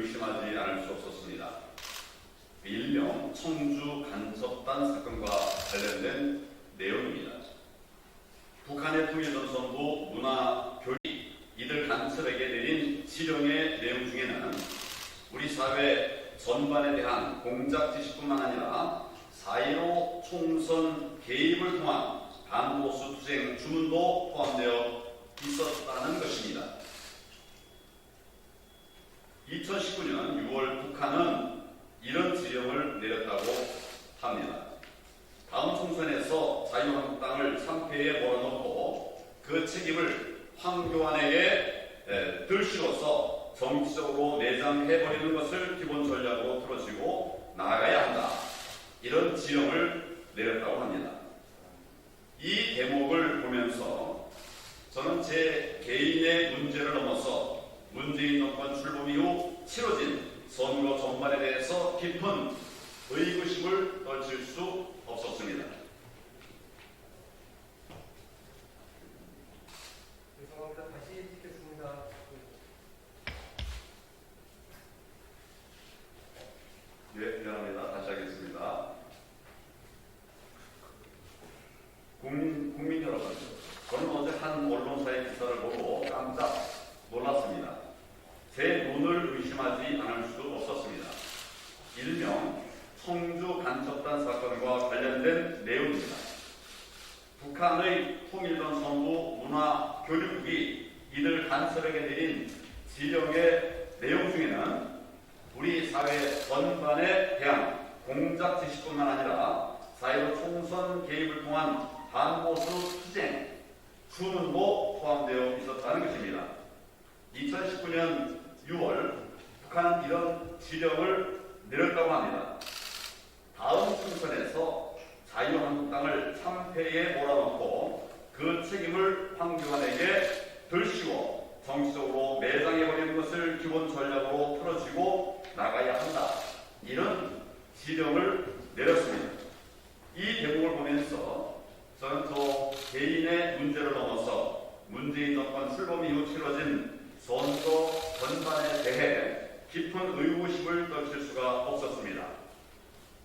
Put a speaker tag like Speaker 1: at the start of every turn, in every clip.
Speaker 1: 의심하지 않을 수 없었습니다. 일명 청주 간첩단 사건과 관련된 내용입니다. 북한의 통일전선부 문화교리 이들 간첩에게 내린 지령의 내용 중에는 우리 사회 전반에 대한 공작 지시뿐만 아니라 4.15 총선 개입을 통한 반보수 투쟁 주문도 포함되어 있었다는 것입니다. 2019년 6월 북한은 이런 지령을 내렸다고 합니다. 다음 총선에서 자유한국당을 3패에 몰아넣고 그 책임을 황교안에게 들시로서 정치적으로 내장해버리는 것을 기본 전략으로 틀어지고 나아가야 한다. 이런 지령을 내렸다고 합니다. 이 대목을 보면서 저는 제 개인의 문제를 넘어서 문재인 정권 출범 이후 치러진 선거 전반에 대해서 깊은 의구심을 떨칠 수 없었습니다.
Speaker 2: 죄송합니다. 다시 듣겠습니다.
Speaker 1: 네, 미안합니다. 다시 하겠습니다. 국민 여러분, 저는 어제 한 언론사의 기사를 보고 깜짝 놀랐습니다. 제 눈을 의심하지 않을 수도 없었습니다. 일명 청주 간첩단 사건과 관련된 내용입니다. 북한의 통일전 선부 문화교육국이 이들 간첩에게 내린 지령의 내용 중에는 우리 사회 전반에 대한 공작 지시뿐만 아니라 4.15 총선 개입을 통한 반보수 투쟁 주문도 포함되어 있었다는 것입니다. 2019년 6월 북한은 이런 지령을 내렸다고 합니다. 다음 총선에서 자유한국당을 3패에 몰아넣고 그 책임을 황교안에게 들시고 정치적으로 매장해버리는 것을 기본 전략으로 틀어지고 나가야 한다. 이런 지령을 내렸습니다. 이 대목을 보면서 저는 저 개인의 문제를 넘어서 문재인 정권 출범 이후 치러진 선거 전반에 대해 깊은 의구심을 떨칠 수가 없었습니다.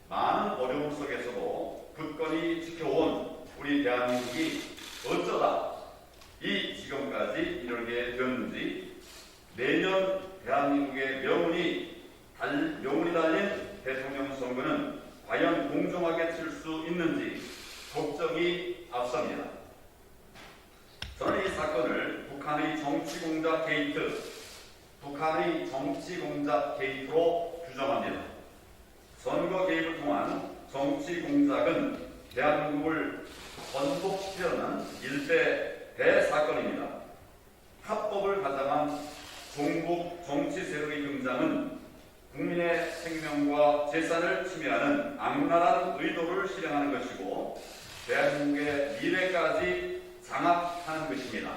Speaker 1: 많은 어려움 속에서도 굳건히 지켜온 우리 대한민국이 어쩌다 이 지경까지 이르게 되었는지 내년 대한민국의 명운이 달린 대통령 선거는 과연 공정하게 칠 수 있는지 걱정이 앞섭니다. 저는 이 사건을 북한의 정치공작 게이트로 규정합니다. 선거 개입을 통한 정치공작은 대한민국을 전복시키려는 일대 대사건입니다. 합법을 가장한 종북 정치 세력의 등장은 국민의 생명과 재산을 침해하는 악랄한 의도를 실행하는 것이고 대한민국의 미래까지 장악하는 것입니다.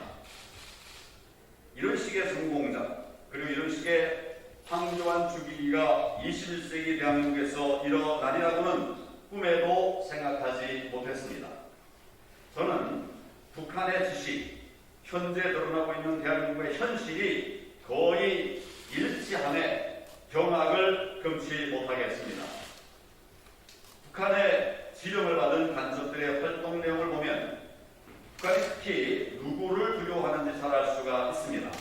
Speaker 1: 이런 식의 선공작 그리고 이런 식의 황교안 죽이기가 21세기 대한민국에서 일어나리라고는 꿈에도 생각하지 못했습니다. 저는 북한의 지시, 현재 드러나고 있는 대한민국의 현실이 거의 일치함에 경악을 금치 못하겠습니다. 북한의 지령을 받은 간첩들의 활동 내용을 보면 북한이 특히 누구를 두려워하는지 잘 알 수가 있습니다.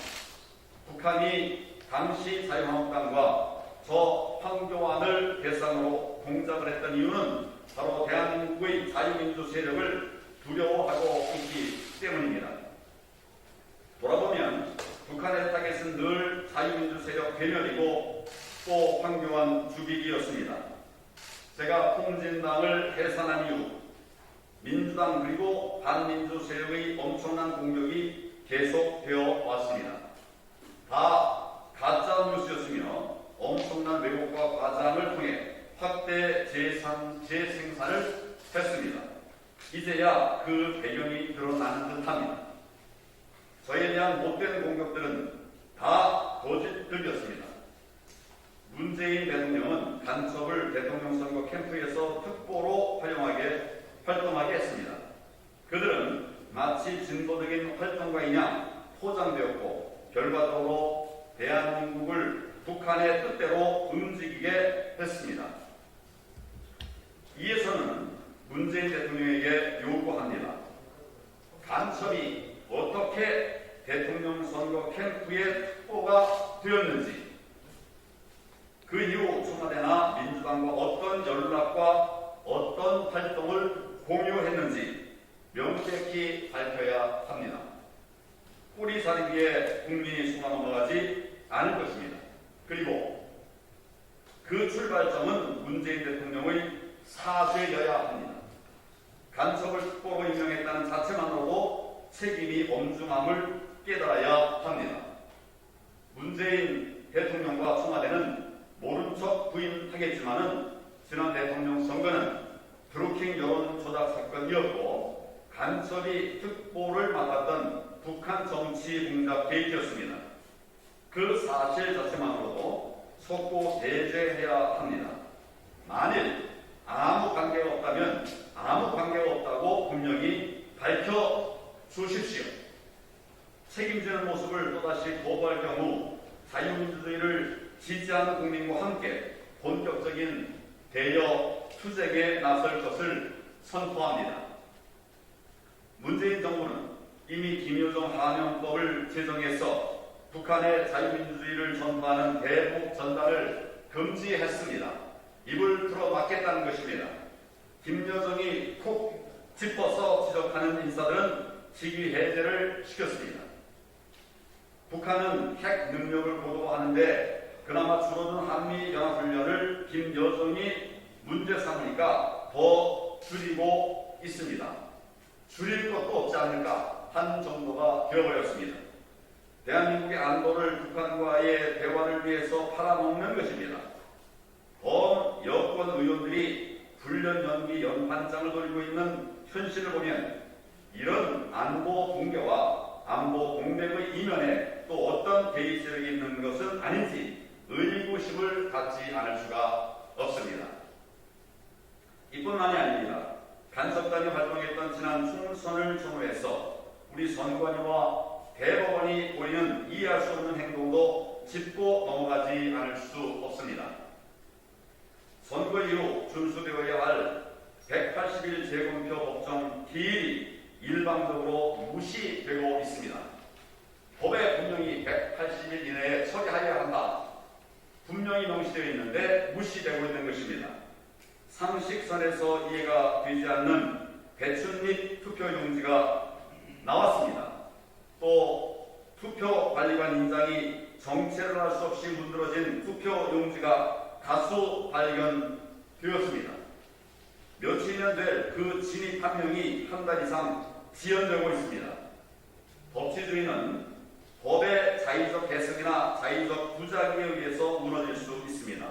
Speaker 1: 북한이 당시 자유한국당과 저 황교안을 대상으로 공작을 했던 이유는 바로 대한민국의 자유민주 세력을 두려워하고 있기 때문입니다. 돌아보면 북한의 타겟은 늘 자유민주 세력 괴멸이고 또 황교안 죽이기였습니다. 제가 통진당을 해산한 이후 민주당 그리고 반민주 세력의 엄청난 공격이 계속되어 왔습니다. 다 가짜 뉴스였으며 엄청난 왜곡과 과장을 통해 확대 재생산을 했습니다. 이제야 그 배경이 드러나는 듯합니다. 저에 대한 못된 공격들은 다 거짓들이었습니다. 문재인 대통령은 간첩을 대통령 선거 캠프에서 특보로 활동하게 했습니다. 그들은 마치 진보적인 활동가이냐 포장되었고 결과적으로 대한민국을 북한의 뜻대로 움직이게 했습니다. 이에서는 문재인 대통령에게 요구합니다. 간첩이 어떻게 대통령 선거 캠프의 특보가 되었는지, 그 이후 청와대나 민주당과 어떤 연락과 어떤 활동을 공유했는지 명백히 밝혀야 합니다. 꼬리 자르기에 국민이 속아 넘어가지 않을 것입니다. 그리고 그 출발점은 문재인 대통령의 사죄여야 합니다. 간첩을 특보로 임명했다는 자체만으로도 책임이 엄중함을 깨달아야 합니다. 문재인 대통령과 청와대는 모른 척 부인하겠지만은 지난 대통령 선거는 드루킹 여론 조작 사건이었고 간첩이 특보를 맡았던 북한 정치 공작 게이트였습니다. 그 사실 자체만으로도 속고 배제해야 합니다. 만일 아무 관계가 없다면 아무 관계가 없다고 분명히 밝혀 주십시오. 책임지는 모습을 또다시 거부할 경우 자유민주주의를 지지하는 국민과 함께 본격적인 대여 투쟁에 나설 것을 선포합니다. 문재인 정부는 이미 김여정 하명법을 제정해서 북한의 자유민주주의를 전파하는 대북 전단을 금지했습니다. 입을 틀어막겠다는 것입니다. 김여정이 콕 짚어서 지적하는 인사들은 직위 해제를 시켰습니다. 북한은 핵 능력을 보도하는데 그나마 줄어든 한미연합훈련을 김여정이 문제 삼으니까 더 줄이고 있습니다. 줄일 것도 없지 않을까 한 정도가 되어버렸습니다. 대한민국의 안보를 북한과의 대화를 위해서 팔아먹는 것입니다. 여권 의원들이 훈련 연기 연판장을 돌리고 있는 현실을 보면 이런 안보 붕괴와 안보 공백의 이면에 또 어떤 개입 세력이 있는 것은 아닌지 의구심을 갖지 않을 수가 없습니다. 이뿐만이 아닙니다. 간섭단이 활동했던 지난 총선을 전후해서 우리 선관위와 대법원이 보이는 이해할 수 없는 행동도 짚고 넘어가지 않을 수 없습니다. 선거 이후 준수되어야 할 180일 재검표 법정 기일이 일방적으로 무시되고 있습니다. 법에 분명히 180일 이내에 처리하여야 한다. 분명히 명시되어 있는데 무시되고 있는 것입니다. 상식선에서 이해가 되지 않는 배출 및 투표용지가 나왔습니다. 또 투표관리관 인장이 정체를 할 수 없이 문드러진 투표용지가 다수 발견되었습니다. 며칠이면 될 그 진입 판명이 한 달 이상 지연되고 있습니다. 법치주의는 법의 자의적 해석이나 자의적 부작위에 의해서 무너질 수 있습니다.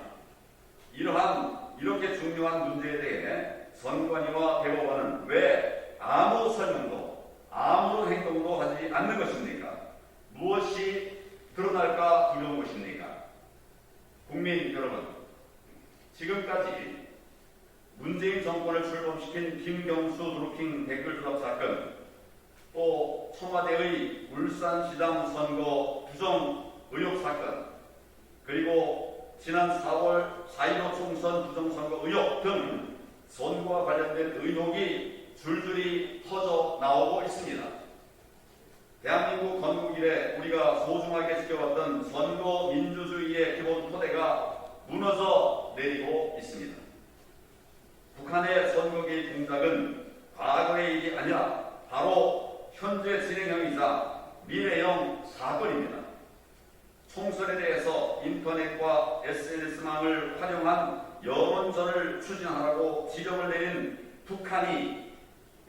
Speaker 1: 이렇게 중요한 문제에 대해 선관위와 대법원은 왜 아무 설명도 아무런 행동도 하지 않는 것입니까? 무엇이 드러날까 두려운 것입니까? 국민 여러분, 지금까지 문재인 정권을 출범시킨 김경수 드루킹 댓글 조작 사건, 또 청와대의 울산시장 선거 부정 의혹 사건, 그리고 지난 4월 4.15 총선 부정선거 의혹 등 선거와 관련된 의혹이 줄줄이 터져 나오고 있습니다. 대한민국 건국 이래 우리가 소중하게 지켜왔던 선거 민주주의의 기본 토대가 무너져 내리고 있습니다. 북한의 선거 개입 공작은 과거의 일이 아니라 바로 현재 진행형이자 미래형 사건입니다. 총선에 대해서 인터넷과 SNS망을 활용한 여론전을 추진하라고 지령을 내린 북한이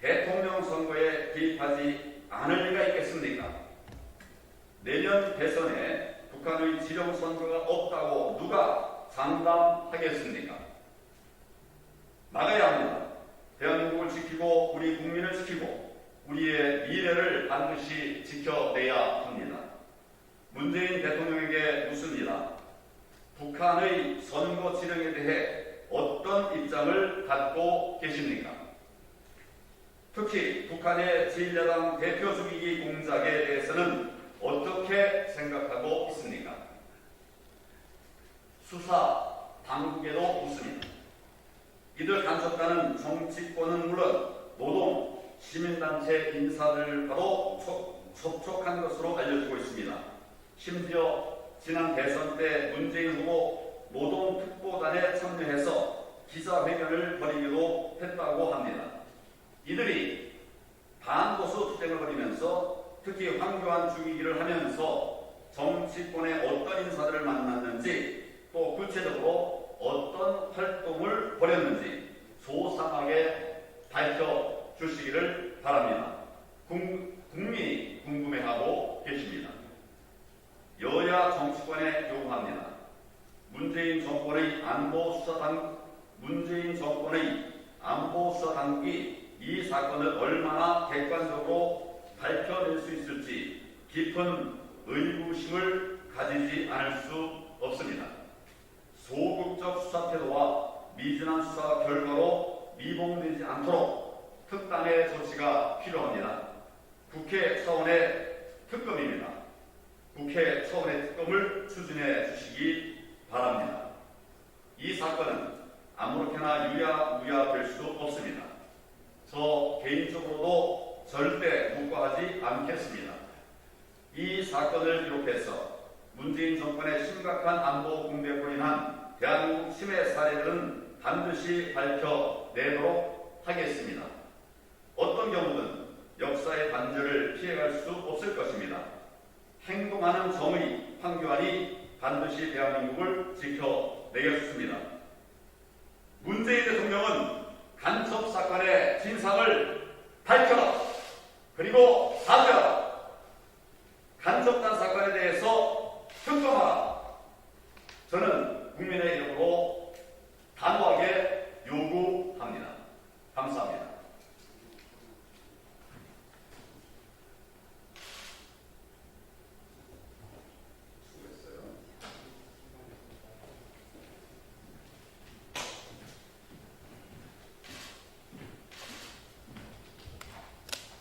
Speaker 1: 대통령 선거에 개입하지 않을 리가 있겠습니까? 내년 대선에 북한의 지령 선거가 없다고 누가 장담하겠습니까? 나가야 합니다. 대한민국을 지키고 우리 국민을 지키고 우리의 미래를 반드시 지켜내야 합니다. 문재인 대통령에게 묻습니다. 북한의 선거 지령에 대해 어떤 입장을 갖고 계십니까? 특히 북한의 제1야당 대표 죽이기 공작에 대해서는 어떻게 생각하고 있습니까? 수사 당국에도 묻습니다. 이들 간섭단은 정치권은 물론 노동, 시민단체 인사들과도 접촉한 것으로 알려지고 있습니다. 심지어 지난 대선 때 문재인 후보 노동특보단에 참여해서 기자회견을 벌이기도 했다고 합니다. 이들이 반보수 투쟁을 벌이면서 특히 황교안 죽이기를 하면서 정치권의 어떤 인사들을 만났는지 또 구체적으로 어떤 활동을 벌였는지 소상하게 밝혀주시기를 바랍니다. 국민이 궁금해하고 계십니다. 여야 정치권에 요구합니다. 문재인 정권의 안보수사 당국이 이 사건을 얼마나 객관적으로 밝혀낼 수 있을지 깊은 의구심을 가지지 않을 수 없습니다. 소극적 수사 태도와 미진한 수사 결과로 미봉되지 않도록 특단의 조치가 필요합니다. 국회 차원의 특검입니다. 국회 차원의 특검을 추진해 주시기 바랍니다. 이 사건은 아무렇게나 유야무야 될 수 없습니다. 저 개인적으로도 절대 묵과하지 않겠습니다. 이 사건을 비롯해서 문재인 정권의 심각한 안보 공백으로 인한 대한민국 침해 사례들은 반드시 밝혀내도록 하겠습니다. 어떤 경우든 역사의 단죄를 피해갈 수 없을 것입니다. 행동하는 정의 황교안이 반드시 대한민국을 지켜내겠습니다. 문재인 대통령은 간첩 사건의 진상을 밝혀라. 그리고 사죄하라. 간첩단 사건에 대해서 특검하라. 저는 국민의 이름으로